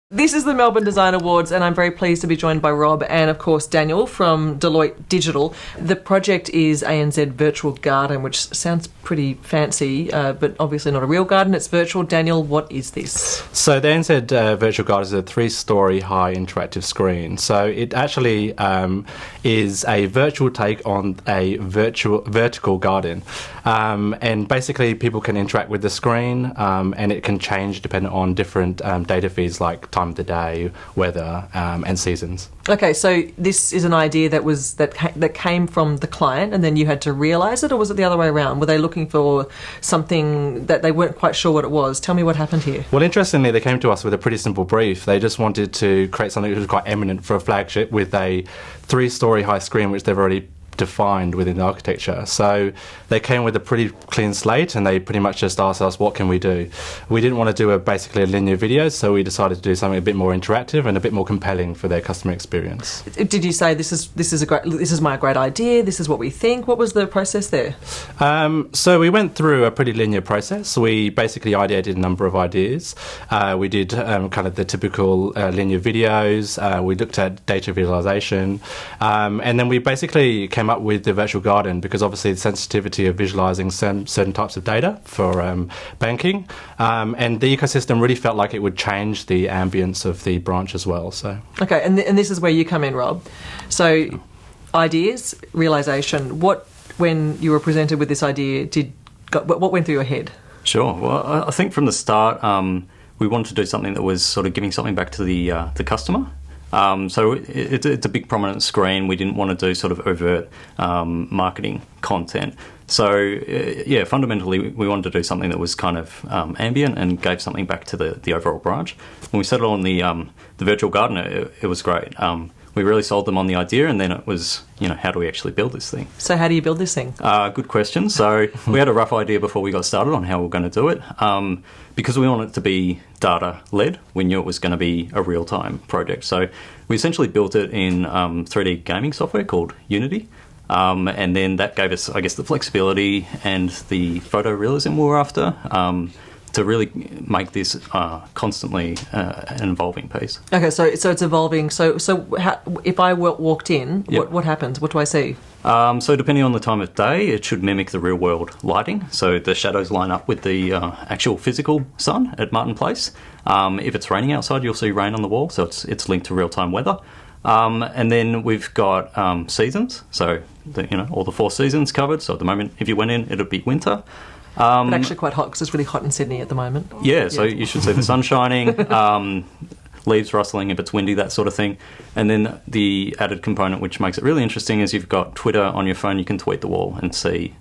This is the Melbourne Design Awards, and I'm very pleased to be joined by Rob and, of course, Daniel from Deloitte Digital. The project is ANZ Virtual Garden, which sounds pretty fancy, but obviously not a real garden. It's virtual. Daniel, what is this? So the ANZ Virtual Garden is a 3-story high interactive screen. So it actually is a virtual take on a vertical garden. And basically people can interact with the screen, and it can change depending on different data feeds like time of the day, weather, and seasons. Okay, so this is an idea that came from the client, and then you had to realise it, or was it the other way around? Were they looking for something that they weren't quite sure what it was? Tell me what happened here. Well, interestingly, they came to us with a pretty simple brief. They just wanted to create something that was quite eminent for a flagship with a 3-story high screen, which they've already defined within the architecture. So they came with a pretty clean slate, and they pretty much just asked us, what can we do? We didn't want to do basically a linear video, so we decided to do something a bit more interactive and a bit more compelling for their customer experience. Did you say this is my great idea, this is what we think? What was the process there? So we went through a pretty linear process. We basically ideated a number of ideas. We did kind of the typical linear videos. We looked at data visualization, and then we basically came up with the virtual garden, because obviously the sensitivity of visualizing certain types of data for banking, and the ecosystem really felt like it would change the ambience of the branch as well. So okay, and this is where you come in, Rob. So ideas, realization. When you were presented with this idea, what went through your head? Sure. Well, I think from the start, we wanted to do something that was sort of giving something back to the customer. So it's a big prominent screen. We didn't want to do sort of overt marketing content. So fundamentally we wanted to do something that was kind of ambient and gave something back to the overall branch. When we settled on the virtual garden, it was great. We really sold them on the idea, and then it was, how do we actually build this thing? So how do you build this thing? Good question. So we had a rough idea before we got started on how we were going to do it. Because we wanted it to be data-led, we knew it was going to be a real-time project. So we essentially built it in 3D gaming software called Unity. And then that gave us, I guess, the flexibility and the photorealism we were after, to really make this constantly an evolving piece. Okay, so it's evolving. So if I walked in, yep. What happens? What do I see? So depending on the time of day, it should mimic the real-world lighting. So the shadows line up with the actual physical sun at Martin Place. If it's raining outside, you'll see rain on the wall, so it's linked to real-time weather. And then we've got seasons, so all the 4 seasons covered. So at the moment, if you went in, it'd be winter. But actually quite hot, because it's really hot in Sydney at the moment. Yeah, so you should see the sun shining, leaves rustling if it's windy, that sort of thing. And then the added component, which makes it really interesting, is you've got Twitter on your phone. You can tweet the wall and see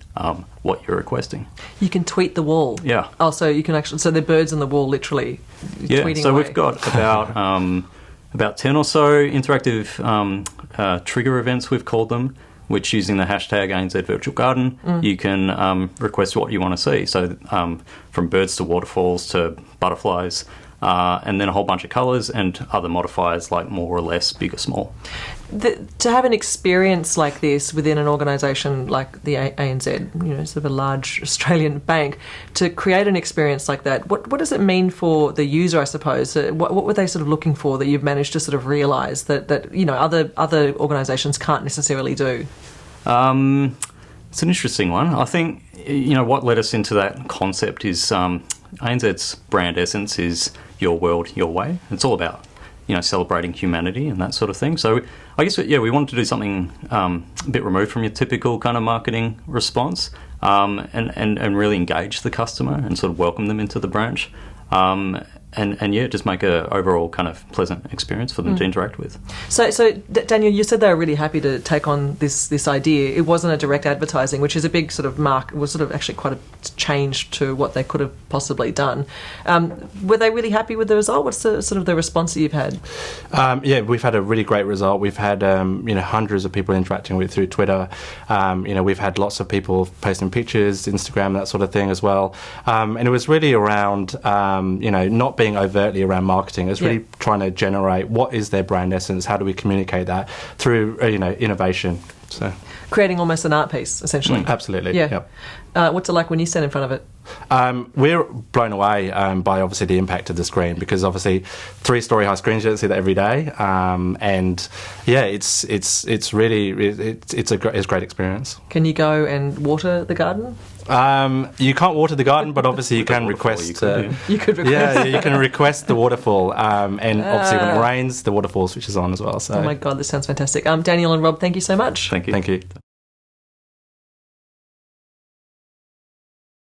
what you're requesting. You can tweet the wall? Yeah. Oh, so you can actually... So the birds on the wall, literally, tweeting so away. We've got about 10 or so interactive trigger events, we've called them, which, using the hashtag ANZ Virtual Garden, you can request what you want to see. So from birds to waterfalls to butterflies, and then a whole bunch of colours and other modifiers like more or less, big or small. To have an experience like this within an organisation like the ANZ, sort of a large Australian bank, to create an experience like that, what does it mean for the user, I suppose? What were they sort of looking for that you've managed to sort of realise that other organisations can't necessarily do? It's an interesting one. I think, what led us into that concept is ANZ's brand essence is your world, your way. It's all about celebrating humanity and that sort of thing. So I guess, we wanted to do something a bit removed from your typical kind of marketing response, and really engage the customer and sort of welcome them into the branch. Just make a overall kind of pleasant experience for them to interact with. So Daniel, you said they were really happy to take on this idea. It wasn't a direct advertising, which is a big sort of mark. It was sort of actually quite a change to what they could have possibly done. Were they really happy with the result? What's the sort of the response that you've had? We've had a really great result. We've had hundreds of people interacting with it through Twitter. We've had lots of people posting pictures, Instagram, that sort of thing as well. And it was really around not being overtly around marketing. It's really trying to generate what is their brand essence, how do we communicate that through innovation. So creating almost an art piece, essentially. Absolutely. Yeah. Yep. What's it like when you stand in front of it? We're blown away by obviously the impact of the screen, because obviously 3-story high screens, you don't see that every day, and yeah, it's really it's a great experience. Can you go and water the garden? You can't water the garden, but obviously you can request. You could request. Yeah, you can request the waterfall, and obviously when it rains, the waterfall switches on as well. So. Oh my God, this sounds fantastic. Daniel and Rob, thank you so much. Thank you. Thank you.